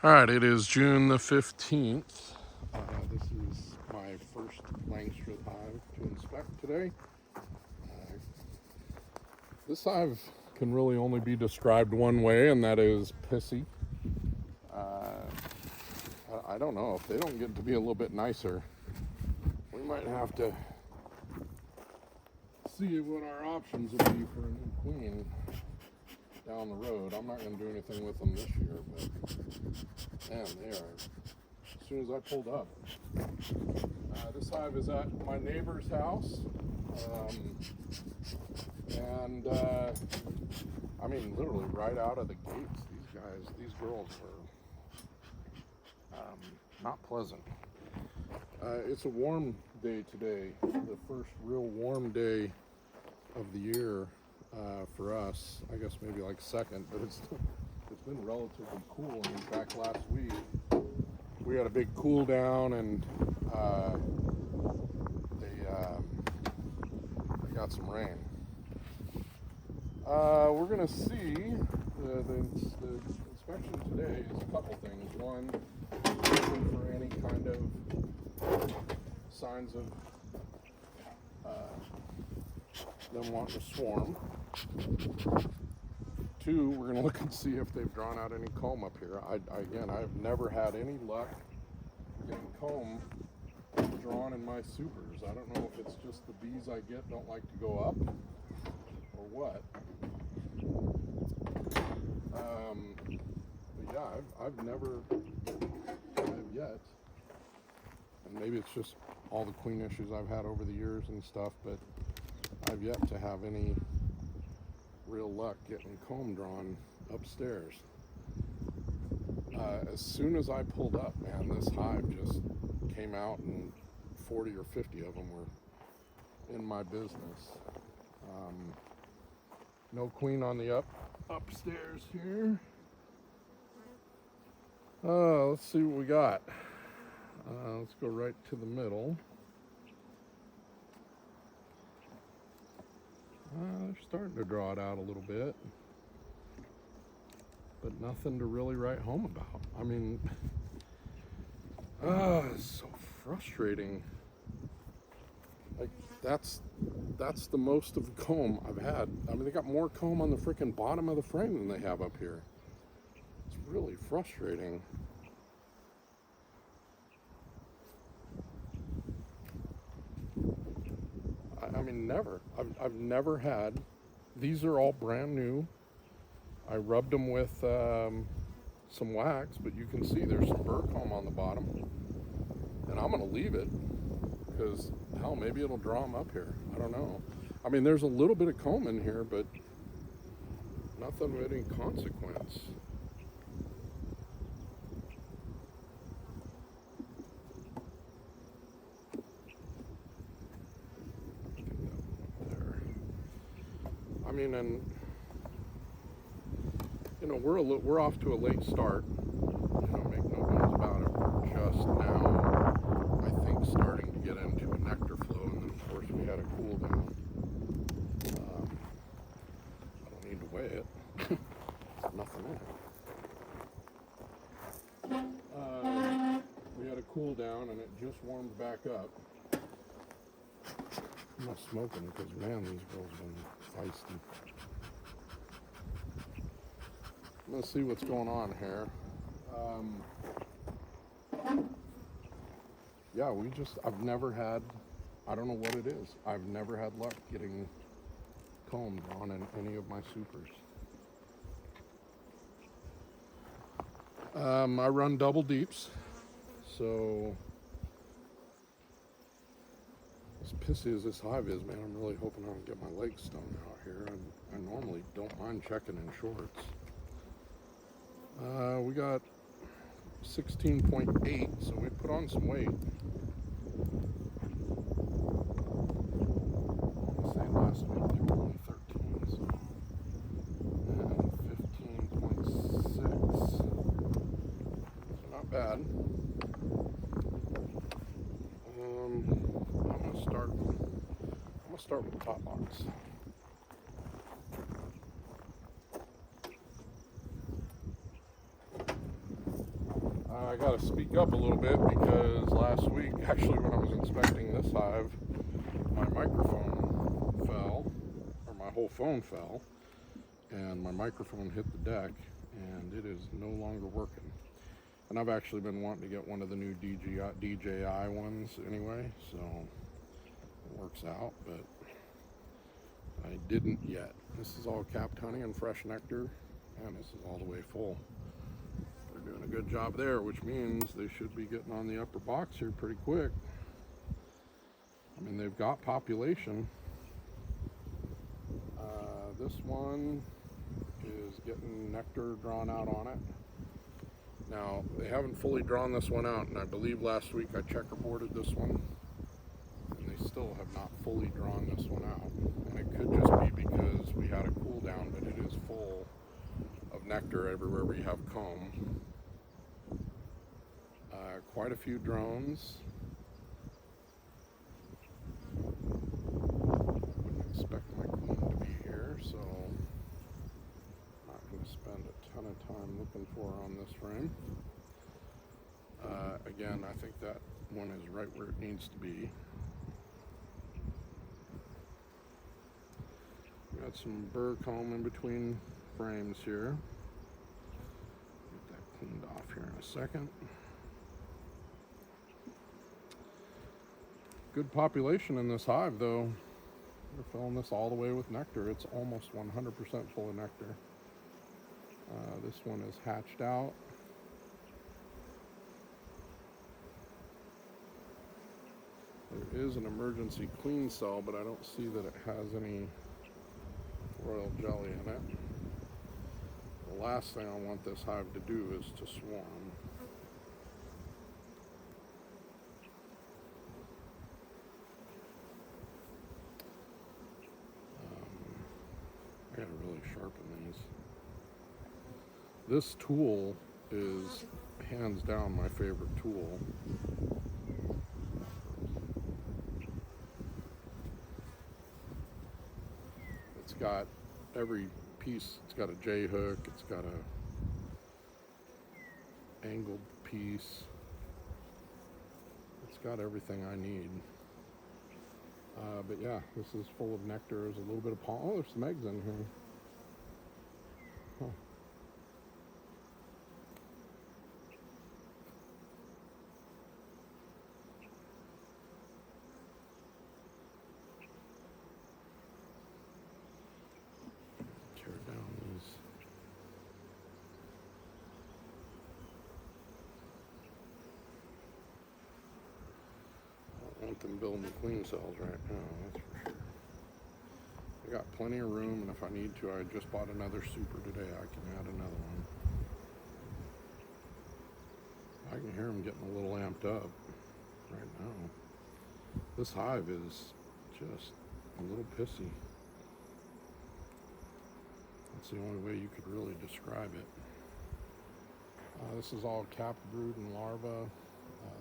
All right, it is June the 15th. This is my first Langstroth hive to inspect today. This hive can really only be described one way, and that is pissy. I don't know, if they don't get to be a little bit nicer, we might have to see what our options will be for a new queen down the road. I'm not going to do anything with them this year, but man, they are, as soon as I pulled up. This hive is at my neighbor's house, and I mean, literally right out of the gates, these girls were not pleasant. It's a warm day today, the first real warm day of the year for us. I guess maybe like second, but it's been relatively cool. And in fact, last week we had a big cool down, and they got some rain. We're gonna see the inspection today is a couple things. One, looking for any kind of signs of them wanting to swarm. Two, we're going to look and see if they've drawn out any comb up here. Again, I've never had any luck getting comb drawn in my supers. I don't know if it's just the bees I get don't like to go up or what. But yeah, I've never yet, and maybe it's just all the queen issues I've had over the years and stuff, but I've yet to have any real luck getting comb drawn upstairs. As soon as I pulled up, man, this hive just came out, and 40 or 50 of them were in my business. No queen on the upstairs here. Let's see what we got. Let's go right to the middle. They're starting to draw it out a little bit, but nothing to really write home about. I mean, it's so frustrating. Like, that's the most of the comb I've had. I mean, they got more comb on the freaking bottom of the frame than they have up here. It's really frustrating. I mean, never. I've never had. These are all brand new. I rubbed them with some wax, but you can see there's some burr comb on the bottom. And I'm going to leave it because, hell, maybe it'll draw them up here. I don't know. I mean, there's a little bit of comb in here, but nothing of any consequence. I mean, and you know, we're off to a late start. You know, make no bones about it. We're just now, I think, starting to get into a nectar flow, and then of course we had a cool down. I don't need to weigh it. There's nothing in it. We had a cool down, and it just warmed back up. I'm not smoking because, man, these girls have been feisty. Let's see what's going on here. Yeah, I've never had, I don't know what it is. I've never had luck getting comb drawn in any of my supers. I run double deeps, so as pissy as this hive is, man, I'm really hoping I don't get my legs stung out here. I normally don't mind checking in shorts. We got 16.8, so we put on some weight. I say last week they were only 13, so, and 15.6, so not bad. I'm gonna start with the top box. I got to speak up a little bit because last week, actually when I was inspecting this hive, my microphone fell, or my whole phone fell, and my microphone hit the deck, and it is no longer working. And I've actually been wanting to get one of the new DJI ones anyway, so it works out, but I didn't yet. This is all capped honey and fresh nectar, and this is all the way full. They're doing a good job there, which means they should be getting on the upper box here pretty quick. I mean, they've got population. This one is getting nectar drawn out on it. Now, they haven't fully drawn this one out, and I believe last week I checkerboarded this one, and they still have not fully drawn this one out. And it could just be because we had a cool down, but it is full of nectar everywhere we have comb. Quite a few drones. Wouldn't expect my queen to be here, so I'm not going to spend a ton of time looking for her on this frame. Again, I think that one is right where it needs to be. Got some burr comb in between frames here. Get that cleaned off here in a second. Good population in this hive, though. We're filling this all the way with nectar. It's almost 100% full of nectar. This one is hatched out. There is an emergency queen cell, but I don't see that it has any royal jelly in it. The last thing I want this hive to do is to swarm. I gotta really sharpen these. This tool is hands down my favorite tool. It's got every piece. It's got a J hook. It's got a angled piece. It's got everything I need. But yeah, this is full of nectar. There's a little bit of pollen. Oh, there's some eggs in here. Huh. Tear down these. I don't want them building the queen cells right now, that's for sure. I got plenty of room, and if I need to, I just bought another super today. I can add another one. I can hear them getting a little amped up right now. This hive is just a little pissy. That's the only way you could really describe it. This is all capped brood and larvae.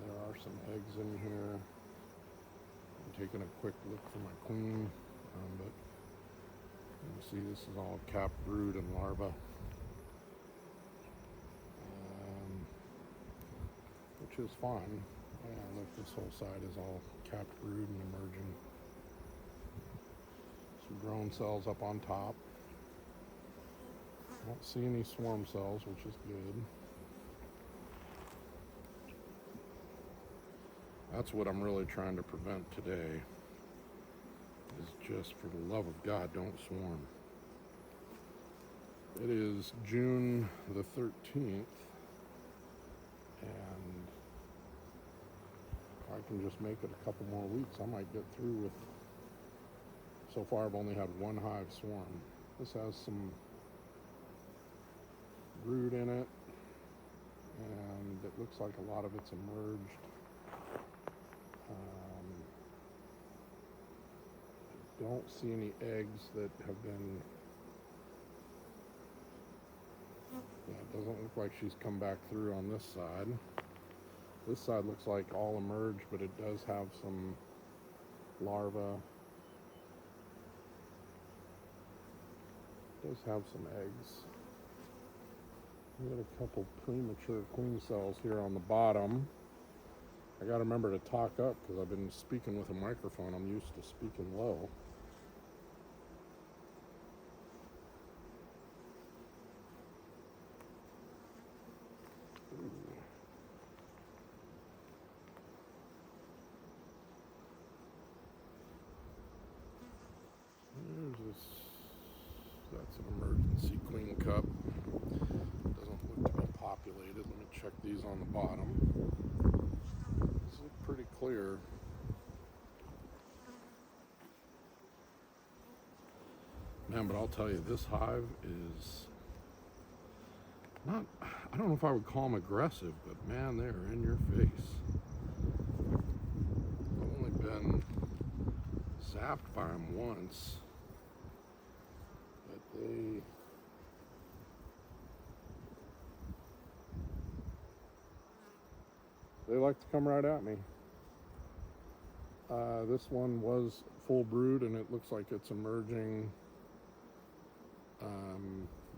There are some eggs in here. I'm taking a quick look for my queen, but you can see this is all capped brood and larvae, which is fine. Look, this whole side is all capped brood and emerging. Some drone cells up on top. Don't see any swarm cells, which is good. That's what I'm really trying to prevent today, is just for the love of God, don't swarm. It is June the 13th, and if I can just make it a couple more weeks, I might get through with, so far I've only had one hive swarm. This has some brood in it, and it looks like a lot of it's emerged. I don't see any eggs that have been, yeah, it doesn't look like she's come back through on this side. This side looks like all emerged, but it does have some larvae. It does have some eggs. We got a couple premature queen cells here on the bottom. I gotta remember to talk up because I've been speaking with a microphone. I'm used to speaking low. There's this. That's an emergency queen cup. Doesn't look to be populated. Let me check these on the bottom. These look pretty clear. Man, but I'll tell you, this hive is not, I don't know if I would call them aggressive, but man, they're in your face. I've only been zapped by them once, but they like to come right at me. This one was full brood and it looks like it's emerging.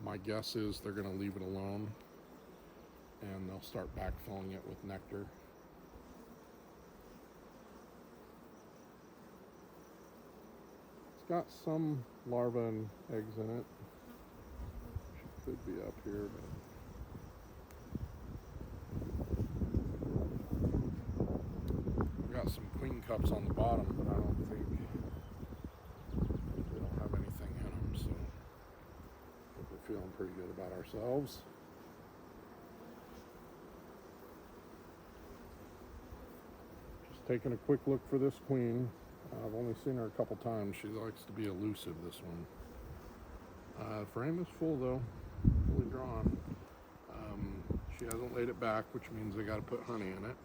My guess is they're going to leave it alone and they'll start backfilling it with nectar. It's got some larvae and eggs in it. She could be up here, but we got some queen cups on the bottom, but I don't think we don't have anything in them, so we're feeling pretty good about ourselves. Just taking a quick look for this queen. I've only seen her a couple times. She likes to be elusive, this one. Frame is full though, fully drawn. She hasn't laid it back, which means they got to put honey in it.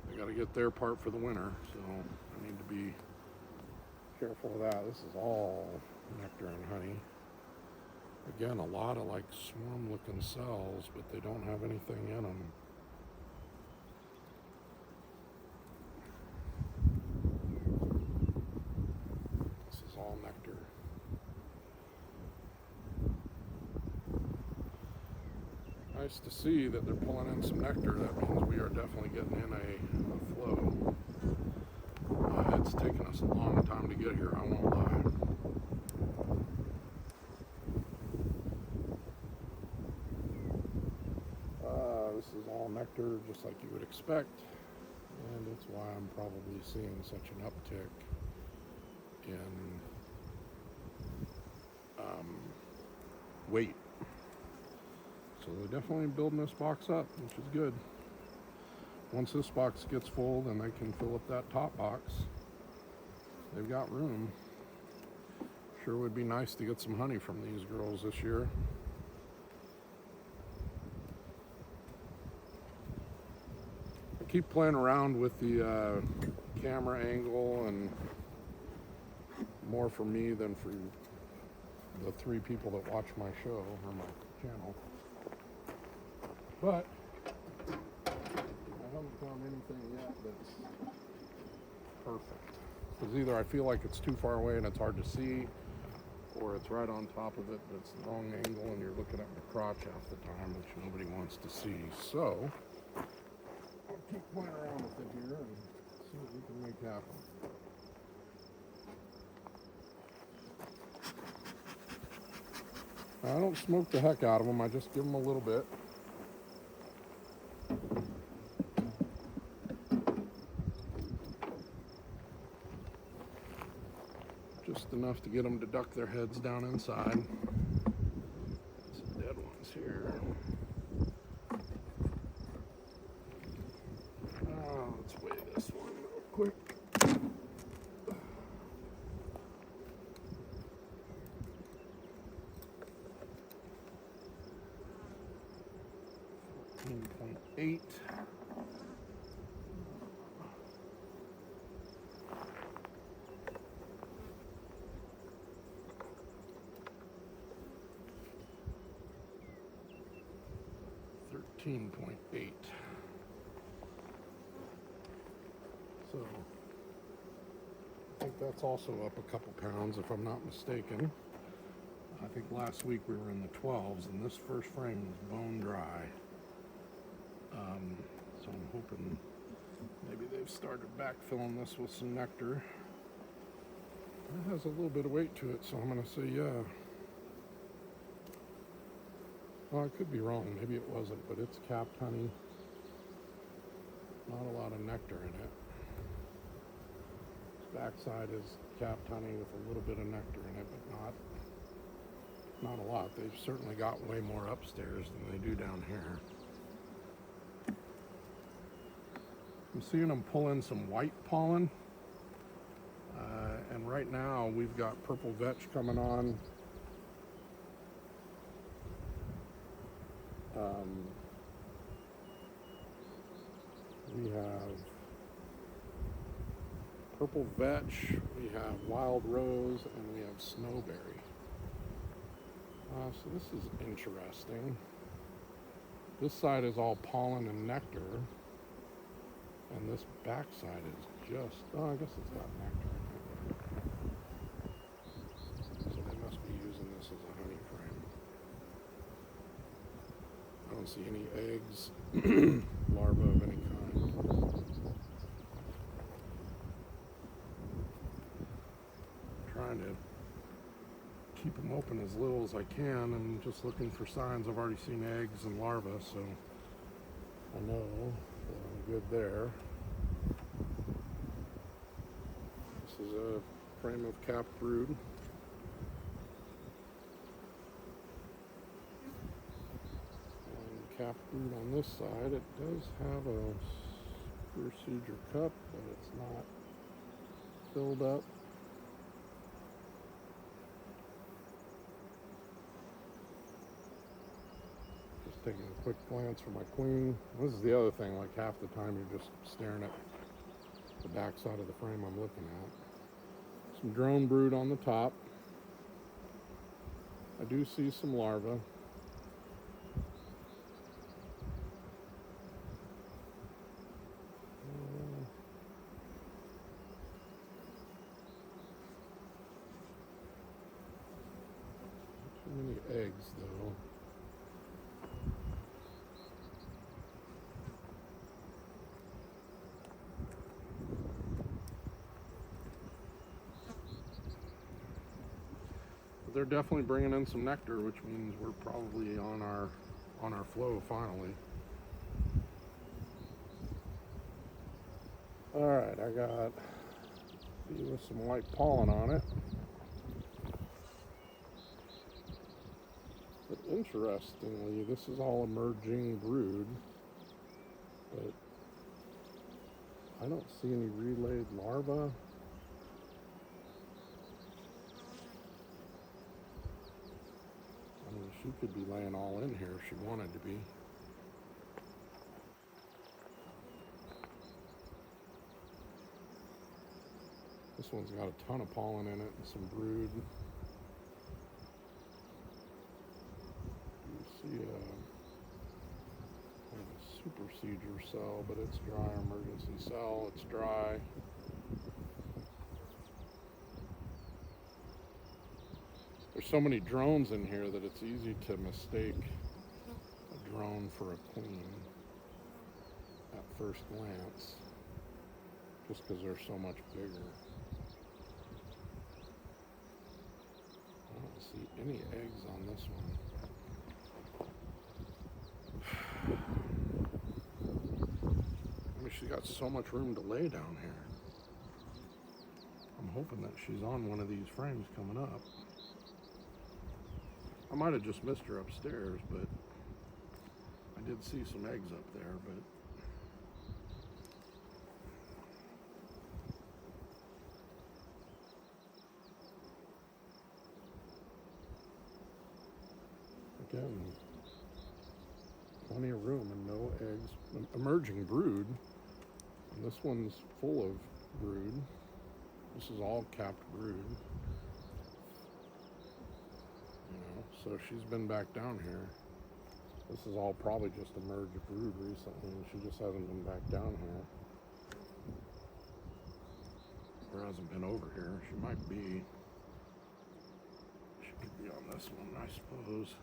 They got to get their part for the winter, so I need to be careful of that. This is all nectar and honey. Again, a lot of like swarm looking cells, but they don't have anything in them. This is all nectar. Nice to see that they're pulling in some nectar. That means we are definitely getting in a flow. It's taken us a long time to get here, I won't lie. This is all nectar, just like you would expect, and it's why I'm probably seeing such an uptick in weight. So they're definitely building this box up, which is good. Once this box gets full, then they can fill up that top box. They've got room. Sure would be nice to get some honey from these girls this year. I keep playing around with the camera angle, and more for me than for the 3 people that watch my show or my channel. But I haven't found anything yet that's perfect. Because either I feel like it's too far away and it's hard to see, or it's right on top of it, but it's the wrong angle and you're looking at my crotch half the time, which nobody wants to see. So I'll keep playing around with it here and see what we can make happen. I don't smoke the heck out of them, I just give them a little bit. Just enough to get them to duck their heads down inside. Some dead ones here. Let's weigh this one real quick. 14.8. $13.8. So I think that's also up a couple pounds if I'm not mistaken. I think last week we were in the 12s, and this first frame was bone dry. So I'm hoping maybe they've started backfilling this with some nectar. It has a little bit of weight to it, so I'm going to say yeah. Well, I could be wrong. Maybe it wasn't, but it's capped honey. Not a lot of nectar in it. This backside is capped honey with a little bit of nectar in it, but not a lot. They've certainly got way more upstairs than they do down here. I'm seeing them pull in some white pollen. And right now we've got purple vetch coming on. We have purple vetch, we have wild rose, and we have snowberry. So this is interesting. This side is all pollen and nectar, and this back side is just, I guess it's got nectar in it. So they must be using this as a honey frame. I don't see any eggs, larvae of any kind. I'm trying to keep them open as little as I can. I'm just looking for signs. I've already seen eggs and larvae, so I know that I'm good there. This is a frame of capped brood. And capped brood on this side. It does have a procedure cup, but it's not filled up. Just taking a quick glance for my queen. This is the other thing, like half the time you're just staring at the back side of the frame I'm looking at. Some drone brood on the top. I do see some larvae. Too many eggs though. They're definitely bringing in some nectar, which means we're probably on our flow finally. All right, I got with some white pollen on it. But interestingly, this is all emerging brood, but I don't see any relayed larvae. She could be laying all in here if she wanted to be. This one's got a ton of pollen in it and some brood. You see a super procedure cell, but it's dry. Emergency cell, it's dry. There's so many drones in here that it's easy to mistake a drone for a queen at first glance, just because they're so much bigger. I don't see any eggs on this one. I mean, she's got so much room to lay down here. I'm hoping that she's on one of these frames coming up. I might have just missed her upstairs, but I did see some eggs up there, but again, plenty of room and no eggs. Emerging brood, and this one's full of brood. This is all capped brood. So she's been back down here. This is all probably just emerged brood recently, and she just hasn't been back down here. Or hasn't been over here. She might be. She could be on this one, I suppose.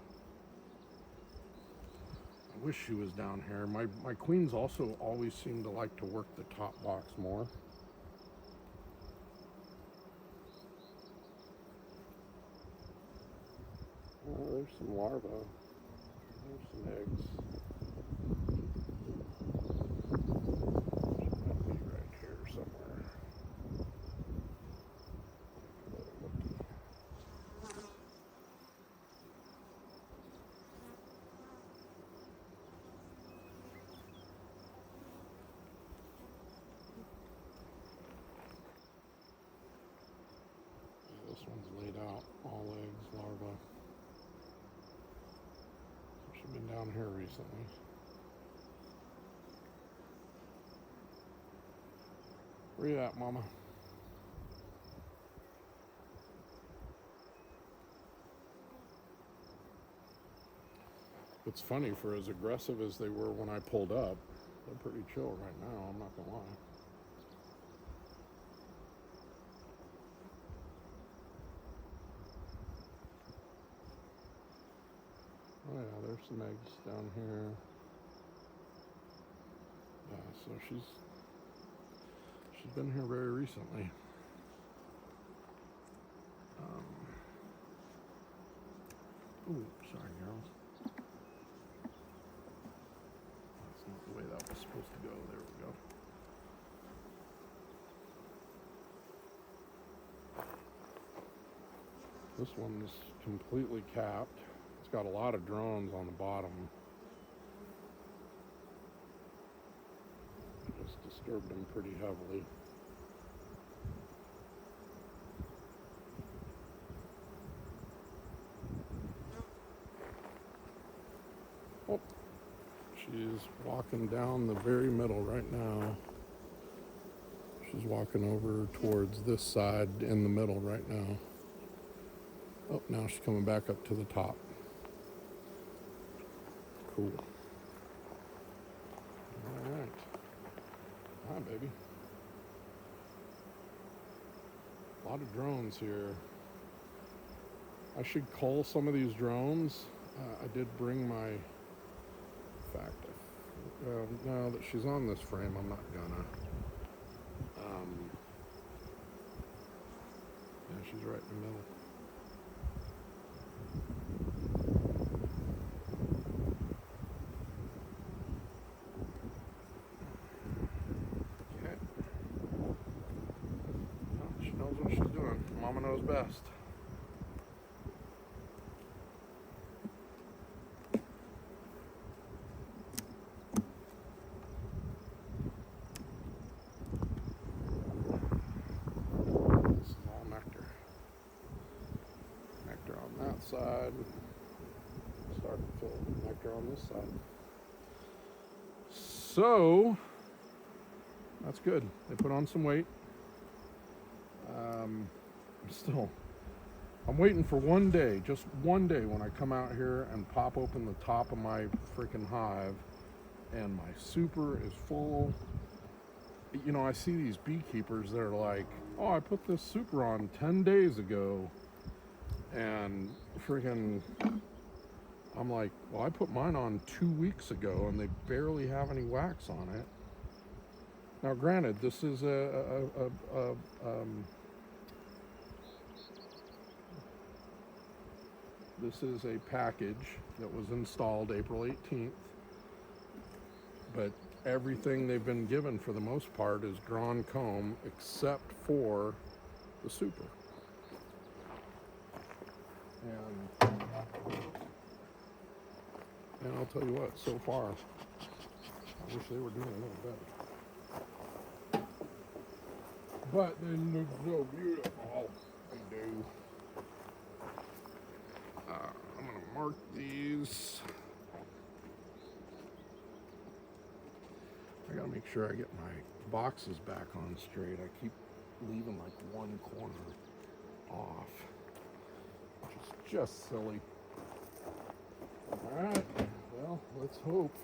I wish she was down here. My queens also always seem to like to work the top box more. Oh, there's some larvae. There's some eggs. She might be right here somewhere. This one's laid out, all eggs, larvae. She's been down here recently. Where you at, Mama? It's funny, for as aggressive as they were when I pulled up, they're pretty chill right now, I'm not gonna lie. Oh yeah, there's some eggs down here. Yeah, so she's been here very recently. Ooh, sorry, girls. That's not the way that was supposed to go. There we go. This one's completely capped. It's got a lot of drones on the bottom. Just disturbed them pretty heavily. Oh, she's walking down the very middle right now. She's walking over towards this side in the middle right now. Oh, now she's coming back up to the top. Cool. All right. Hi, baby. A lot of drones here. I should cull some of these drones. I did bring my... In fact, now that she's on this frame, I'm not gonna. Yeah, she's right in the middle. Okay. Well, she knows what she's doing. Mama knows best. Side, start to fill the nectar on this side. So that's good. They put on some weight. I'm waiting for one day, just one day, when I come out here and pop open the top of my freaking hive and my super is full. You know, I see these beekeepers that are like, oh, I put this super on 10 days ago. And freaking, I'm like, well, I put mine on 2 weeks ago and they barely have any wax on it. Now, granted, this is this is a package that was installed April 18th, but everything they've been given for the most part is drawn comb except for the super. And I'll tell you what, so far, I wish they were doing a little better. But they look so beautiful. They do. I'm going to mark these. I got to make sure I get my boxes back on straight. I keep leaving like one corner off. Just silly. Alright, well, let's hope.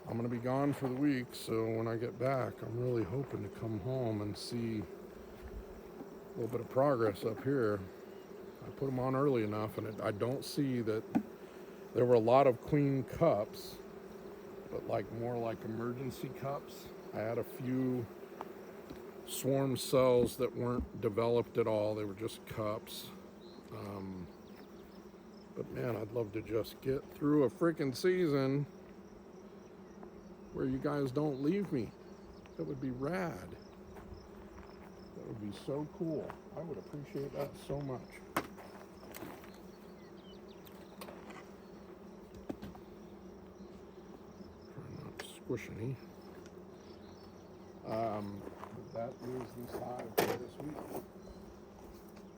I'm going to be gone for the week, so when I get back, I'm really hoping to come home and see a little bit of progress up here. I put them on early enough, and I don't see that there were a lot of queen cups, but like more like emergency cups. I had a few swarm cells that weren't developed at all. They were just cups. But man, I'd love to just get through a freaking season where you guys don't leave me. That would be rad. That would be so cool. I would appreciate that so much. Try not to squish any. That is this hive for this week.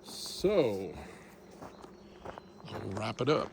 So, I'll wrap it up.